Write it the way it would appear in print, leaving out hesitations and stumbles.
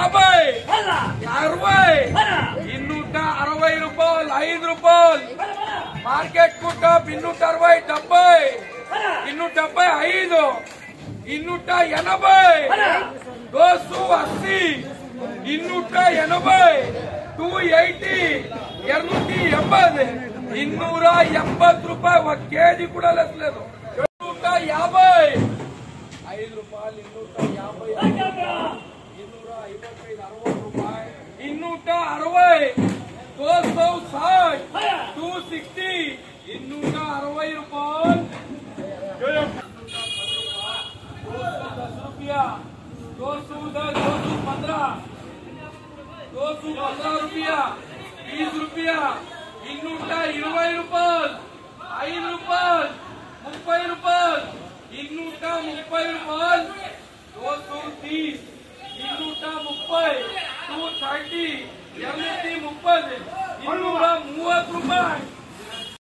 ₹260 ₹5 market కుట్ట 260 275 280 280 280 280 ₹280 ఒక KG కూడా లేదు ₹250 ₹5 ₹250 ₹255 260 260 ₹260 ₹215 ₹215 ₹20 ₹220 ₹5 ₹30 ₹230 230 230 ₹230 ₹230